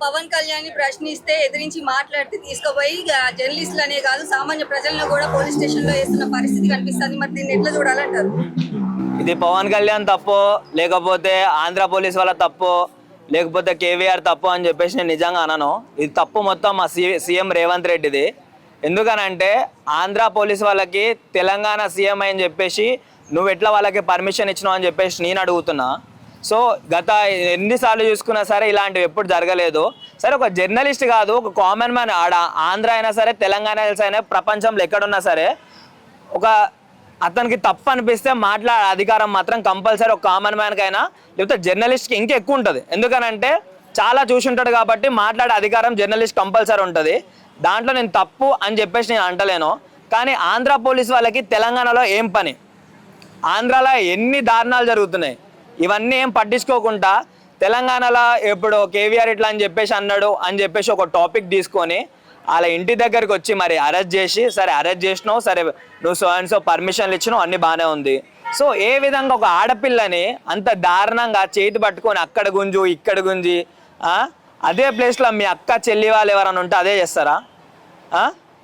పవన్ కళ్యాణ్ ప్రశ్నిస్తే ఎదిరించి మాట్లాడితే తీసుకుపోయి జర్నలిస్టులనే కాదు సామాన్య ప్రజలను కూడా పోలీస్ స్టేషన్ లో వేస్తున్న పరిస్థితి కనిపిస్తుంది. మరి దీన్ని ఎట్లా చూడాలంటారు? ఇది పవన్ కళ్యాణ్ తప్పు, లేకపోతే ఆంధ్ర పోలీస్ వాళ్ళ తప్పు, లేకపోతే కేవీఆర్ తప్పు అని చెప్పేసి నేను నిజంగా అనను. ఇది తప్పు మొత్తం మా సీఎం రేవంత్ రెడ్డిది. ఎందుకనంటే ఆంధ్ర పోలీస్ వాళ్ళకి తెలంగాణ సీఎం అని చెప్పేసి నువ్వు ఎట్లా వాళ్ళకి పర్మిషన్ ఇచ్చినావు అని చెప్పేసి నేను అడుగుతున్నా. సో గత ఎన్నిసార్లు చూసుకున్నా సరే ఇలాంటివి ఎప్పుడు జరగలేదు. సరే ఒక జర్నలిస్ట్ కాదు, ఒక కామన్ మ్యాన్, ఆడ ఆంధ్ర అయినా సరే తెలంగాణ అయినా ప్రపంచంలో ఎక్కడున్నా సరే ఒక అతనికి తప్పు అనిపిస్తే మాట్లాడే అధికారం మాత్రం కంపల్సరీ ఒక కామన్ మ్యాన్కి అయినా లేకపోతే జర్నలిస్ట్కి ఇంకా ఎక్కువ ఉంటుంది. ఎందుకనంటే చాలా చూసి ఉంటాడు కాబట్టి మాట్లాడే అధికారం జర్నలిస్ట్ కంపల్సరీ ఉంటుంది. దాంట్లో నేను తప్పు అని చెప్పేసి నేను అంటలేను. కానీ ఆంధ్ర పోలీస్ వాళ్ళకి తెలంగాణలో ఏం పని, ఆంధ్రాలో ఎన్ని దారుణాలు జరుగుతున్నాయి ఇవన్నీ ఏం పట్టించుకోకుండా తెలంగాణలో ఇప్పుడు కేవీఆర్ ఇట్లా అని చెప్పేసి అన్నాడు అని చెప్పేసి ఒక టాపిక్ తీసుకొని వాళ్ళ ఇంటి దగ్గరికి వచ్చి మరి అరెస్ట్ చేసి, సరే అరెస్ట్ చేసినావు, సరే నువ్వు సో అండ్ సో పర్మిషన్లు ఇచ్చినావు, అన్నీ బాగానే ఉంది. సో ఏ విధంగా ఒక ఆడపిల్లని అంత దారుణంగా చేతి పట్టుకొని అక్కడ గుంజు ఇక్కడ గుంజి అదే ప్లేస్లో మీ అక్క చెల్లి వాళ్ళు ఎవరైనా ఉంటే అదే చేస్తారా?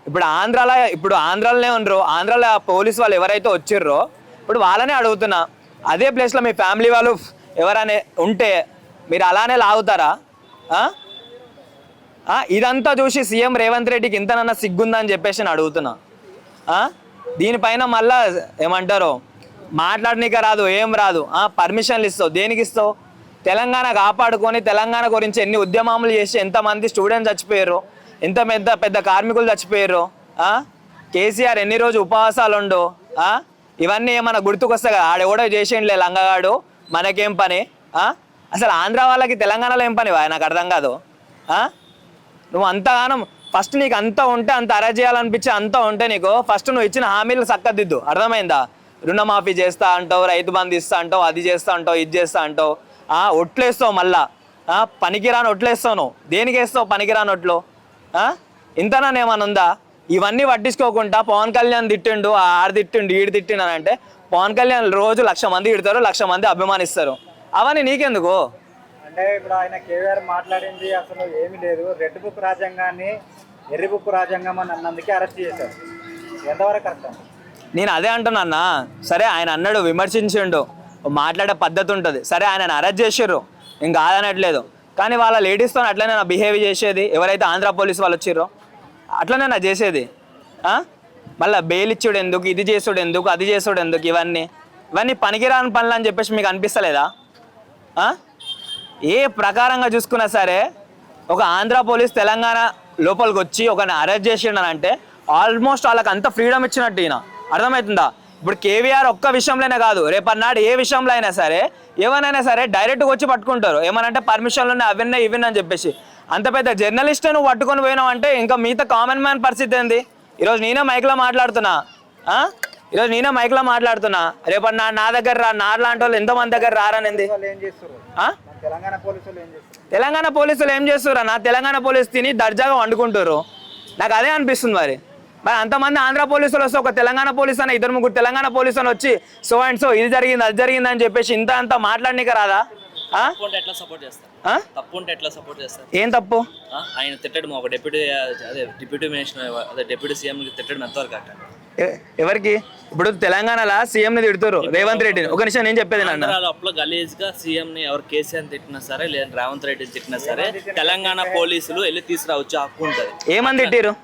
ఇప్పుడు ఆంధ్రాలోనే ఉండరు, ఆంధ్రాలో పోలీస్ వాళ్ళు ఎవరైతే వచ్చిర్రో ఇప్పుడు వాళ్ళనే అడుగుతున్నా, అదే ప్లేస్లో మీ ఫ్యామిలీ వాళ్ళు ఎవరైనా ఉంటే మీరు అలానే లాగుతారా? ఇదంతా చూసి సీఎం రేవంత్ రెడ్డికి ఇంతనన్నా సిగ్గుందని చెప్పేసి నేను అడుగుతున్నా. దీనిపైన మళ్ళా ఏమంటారు, మాట్లాడనీక రాదు, ఏం రాదు, పర్మిషన్లు ఇస్తావు, దేనికి ఇస్తావు? తెలంగాణ కాపాడుకొని తెలంగాణ గురించి ఎన్ని ఉద్యమాలు చేసి ఎంతమంది స్టూడెంట్స్ చచ్చిపోయారు, ఎంత పెద్ద పెద్ద కార్మికులు చచ్చిపోయారు. కేసీఆర్ ఎన్ని రోజు ఉపవాసాలు ఉండు, ఇవన్నీ ఏమన్నా గుర్తుకొస్తాయి కదా? ఆడెవడో చేసేయండిలే లంగగాడు, మనకేం పని? అసలు ఆంధ్ర వాళ్ళకి తెలంగాణలో ఏం పని నాకు అర్థం కాదు. నువ్వు అంతగానం ఫస్ట్ నీకు అంతా ఉంటే, అంత అరెస్ట్ చేయాలనిపించి అంతా ఉంటే నీకు ఫస్ట్ నువ్వు ఇచ్చిన హామీలు చక్కదిద్దు. అర్థమైందా? రుణమాఫీ చేస్తా అంటావు, రైతు బంధు ఇస్తా అంటావు, అది చేస్తా అంటావు, ఇది చేస్తా అంటావు, ఒట్లేస్తావు, మళ్ళా పనికిరాని ఒట్లేస్తావు. నువ్వు దేనికి వేస్తావు పనికిరాని ఒట్లు? ఇంతనా ఏమన్నా ఉందా? ఇవన్నీ పట్టించుకోకుండా పవన్ కళ్యాణ్ తిట్టిండు, ఆడు తిట్టిండు, ఈడు తిట్టిండు అని అంటే పవన్ కళ్యాణ్ రోజు 1,00,000 మంది తిడతారు, 1,00,000 మంది అభిమానిస్తారు. అవన్నీ నీకెందుకు? అంటే ఇప్పుడు ఆయన కేవీఆర్ మాట్లాడింది అసలు ఏమీ లేదు, రెడ్ బుక్ రాజ్యాంగాన్ని ఎర్రి బుక్ రాజ్యాంగం అని అన్నందుకే అరెస్ట్ చేశారు. ఎంతవరకు కరెక్ట్? నేను అదే అంటున్నా. సరే ఆయన అన్నాడు, విమర్శించిండు, మాట్లాడే పద్ధతి ఉంటుంది, సరే ఆయన అరెస్ట్ చేసారు, నేను కాదనట్లేదు. కానీ వాళ్ళ లేడీస్తో అట్లనే నా బిహేవ్ చేసేది ఎవరైతే ఆంధ్ర పోలీస్ వాళ్ళు వచ్చిర్రో అట్లనే నా చేసేది. మళ్ళీ బెయిల్ ఇచ్చుడు ఎందుకు, ఇది చేసుడు ఎందుకు, అది చేసుడు ఎందుకు, ఇవన్నీ పనికిరాని పనులు అని చెప్పేసి మీకు అనిపిస్తలేదా? ఏ ప్రకారంగా చూసుకున్నా సరే ఒక ఆంధ్ర పోలీస్ తెలంగాణ లోపలికి వచ్చి ఒకరిని అరెస్ట్ చేసిండనంటే ఆల్మోస్ట్ వాళ్ళకి అంత ఫ్రీడమ్ ఇచ్చినట్టు ఈయన. అర్థమవుతుందా? ఇప్పుడు కేవీఆర్ ఒక్క విషయంలోనే కాదు, రేపన్నాడు ఏ విషయంలో అయినా సరే ఎవరైనా సరే డైరెక్ట్గా వచ్చి పట్టుకుంటారు. ఏమనంటే పర్మిషన్లు ఉన్నాయి, అవన్నీ ఇవన్నీ అని చెప్పేసి. అంత పెద్ద జర్నలిస్ట్ నువ్వు పట్టుకొని పోయినావు అంటే ఇంకా మిగతా కామన్ మ్యాన్ పరిస్థితి ఏంది? ఈరోజు నేనే మైక్లో మాట్లాడుతున్నా, రేపన్నా నా దగ్గర రా, నా లాంటి వాళ్ళు ఎంతమంది దగ్గర రారనింది. తెలంగాణ పోలీసులు ఏం చేస్తున్నారు అన్న? తెలంగాణ పోలీసు తిని దర్జాగా వండుకుంటారు. నాకు అదే అనిపిస్తుంది. మరి అంతమంది ఆంధ్ర పోలీసులు వస్తే ఒక తెలంగాణ పోలీసు అని 2-3 తెలంగాణ పోలీసు అని వచ్చి సో అండ్ సో ఇది జరిగింది అది జరిగింది అని చెప్పేసి ఇంత మాట్లాడనీక రాదా? ఏం తప్పు? ఆయన తిట్టడం ఒక డిప్యూటీ మినిస్టర్, డిప్యూటీ సీఎం తిట్టడం ఎంతవరకు అట్ట? ఎవరికి? ఇప్పుడు తెలంగాణలో సీఎం ని తిడుతారు రేవంత్ రెడ్డిని. ఒక నిమిషం నేను చెప్పేది నాన్న, అప్పుడు గలీజ్ గా సీఎం ని ఎవరు కేసీఆర్ తిట్టినా సరే లేదా రేవంత్ రెడ్డిని తిట్టినా సరే తెలంగాణ పోలీసులు వెళ్ళి తీసుకురావచ్చు, హక్కు ఉంటది. ఏమని తిట్టారు?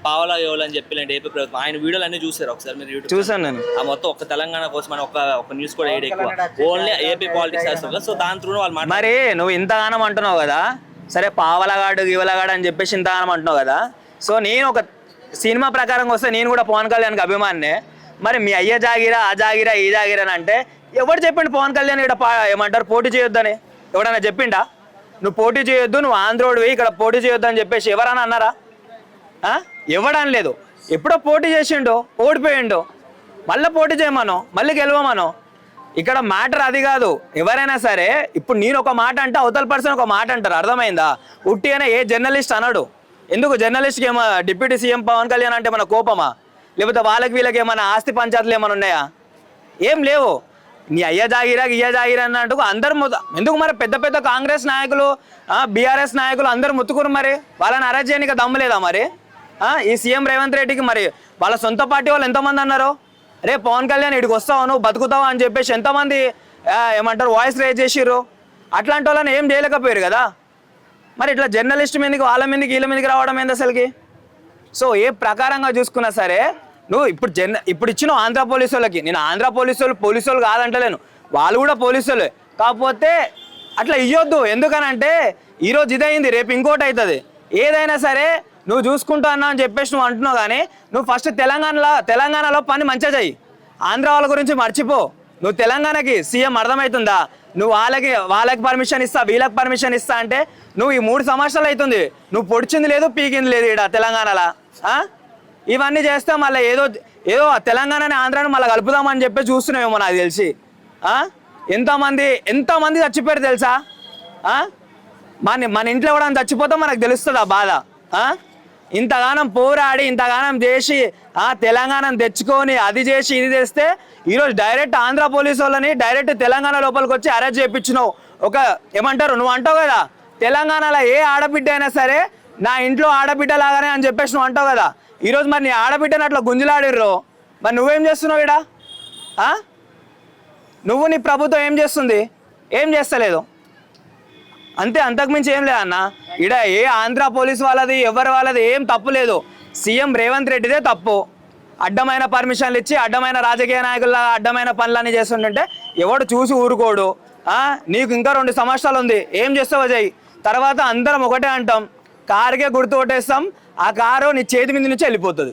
పావలా యోలని చెప్పి ఏపీ ప్రభుత్వం ఆయన వీడియోలు అన్ని చూసారు ఒకసారి మీరు? చూసాను నేను. ఆ మొత్తం ఒక తెలంగాణ కోసం అని ఒక న్యూస్ కూడా ఏడు ఎక్కువ, ఓన్లీ ఏపీ పాలిటిక్స్ వేస్తారు. సో దాని త్రూ వాళ్ళు మరి నువ్వు ఇంతగానం అంటున్నావు కదా, సరే పావలగాడు గివలగాడు అని చెప్పేసి ఇంతగానం అంటున్నావు కదా. సో నేను ఒక సినిమా ప్రకారం వస్తే నేను కూడా పవన్ కళ్యాణ్కి అభిమానినే. మరి మీ అయ్య జాగిరా, ఆ జాగిరా, ఈ జాగిరా అని అంటే ఎవరు చెప్పిండు పవన్ కళ్యాణ్ ఇక్కడ ఏమంటారు పోటీ చేయొద్దని? ఎవడన్నా చెప్పిండా? నువ్వు పోటీ చేయొద్దు, నువ్వు ఆంధ్రోడివి, ఇక్కడ పోటీ చేయొద్దు అని చెప్పేసి ఎవరన్నా అన్నారా? ఎవడని లేదు. ఎప్పుడో పోటీ చేసిండో, ఓడిపోయిండో, మళ్ళీ పోటీ చేయమను, మళ్ళీ గెలవమను. ఇక్కడ మ్యాటర్ అది కాదు. ఎవరైనా సరే ఇప్పుడు నేను ఒక మాట అంటే అవతల పర్సన్ ఒక మాట అంటారు. అర్థమైందా? ఉట్టిగానే ఏ జర్నలిస్ట్ అనడు. ఎందుకు? జర్నలిస్ట్కి ఏమో డిప్యూటీ సీఎం పవన్ కళ్యాణ్ అంటే మన కోపమా? లేకపోతే వీళ్ళకి ఏమైనా ఆస్తి పంచాయతీలు ఏమైనా ఉన్నాయా? ఏం లేవు. నీ అయ్య జాగిరా గియ్య జాగిరా అన్నట్టు అందరు ఎందుకు మరి పెద్ద పెద్ద కాంగ్రెస్ నాయకులు బీఆర్ఎస్ నాయకులు అందరు ముత్తుకురు మరి వాళ్ళని అరెస్ట్ చేయడానికి దమ్ము లేదా మరి ఈ సీఎం రేవంత్ రెడ్డికి మరి వాళ్ళ సొంత పార్టీ వాళ్ళు ఎంతమంది అన్నారు రే పవన్ కళ్యాణ్ ఇక్కడికి వస్తావు నువ్వు బతుకుతావు అని చెప్పేసి ఎంతమంది ఏమంటారు వాయిస్ రేజ్ చేసిర్రు అట్లాంటి వాళ్ళని ఏం చేయలేకపోయారు కదా మరి ఇట్లా జర్నలిస్ట్ మీదకి వాళ్ళ మీదకి వీళ్ళ మీదకి రావడం ఏంది అసలుకి సో ఏ ప్రకారంగా చూసుకున్నా సరే నువ్వు ఇప్పుడు ఇచ్చిన ఆంధ్ర పోలీసు వాళ్ళకి నేను ఆంధ్ర పోలీసు వాళ్ళు కాదంటలేను వాళ్ళు కూడా పోలీసు వాళ్ళే కాకపోతే అట్లా ఇవ్వద్దు ఎందుకనంటే ఈరోజు ఇదైంది రేపు ఇంకోటి అవుతుంది ఏదైనా సరే నువ్వు చూసుకుంటా అన్నా అని చెప్పేసి నువ్వు అంటున్నావు కానీ నువ్వు ఫస్ట్ తెలంగాణలో పని మంచిగా చెయ్యి ఆంధ్ర వాళ్ళ గురించి మర్చిపో నువ్వు తెలంగాణకి సీఎం అర్థమవుతుందా నువ్వు వాళ్ళకి పర్మిషన్ ఇస్తా వీళ్ళకి పర్మిషన్ ఇస్తా అంటే నువ్వు ఈ 3 సంవత్సరాలు అవుతుంది నువ్వు పొడిచింది లేదు పీకింది లేదు ఇక్కడ తెలంగాణలో ఇవన్నీ చేస్తే మళ్ళీ ఏదో తెలంగాణని ఆంధ్రాని మళ్ళీ కలుపుదామని చెప్పి చూస్తున్నామేమో నాకు తెలిసి ఎంతమంది చచ్చిపోయారు తెలుసా మన ఇంట్లో కూడా చచ్చిపోతే మనకు తెలుస్తుంది ఆ బాధ ఇంతగానం పోరాడి ఇంతగానం చేసి తెలంగాణను తెచ్చుకొని అది చేసి ఇది చేస్తే ఈరోజు డైరెక్ట్ ఆంధ్ర పోలీసు వాళ్ళని డైరెక్ట్ తెలంగాణ లోపలికి వచ్చి అరెస్ట్ చేయించినావు ఒక ఏమంటారు నువ్వు అంటావు కదా తెలంగాణలో ఏ ఆడబిడ్డ అయినా సరే నా ఇంట్లో ఆడబిడ్డ లాగానే అని చెప్పేసి నువ్వు అంటావు కదా ఈరోజు మరి నీ ఆడబిడ్డని అట్లా గుంజులాడిర్రు మరి నువ్వేం చేస్తున్నావు ఇడా నువ్వు నీ ప్రభుత్వం ఏం చేస్తుంది ఏం చేస్తలేదు అంతే అంతకుమించి ఏం లేదన్న ఇడ ఏ ఆంధ్ర పోలీస్ వాళ్ళది ఎవరి వాళ్ళది ఏం తప్పు లేదు సీఎం రేవంత్ రెడ్డిదే తప్పు అడ్డమైన పర్మిషన్లు ఇచ్చి అడ్డమైన రాజకీయ నాయకుల అడ్డమైన పనులన్నీ చేస్తుంటే ఎవడు చూసి ఊరుకోడు నీకు ఇంకా 2 సంవత్సరాలు ఉంది ఏం చేస్తావో చెయ్యి తర్వాత అందరం ఒకటే అంటాం కారుకే గుర్తు కొట్టేస్తాం ఆ కారు నీ చేతి మీద నుంచి వెళ్ళిపోతుంది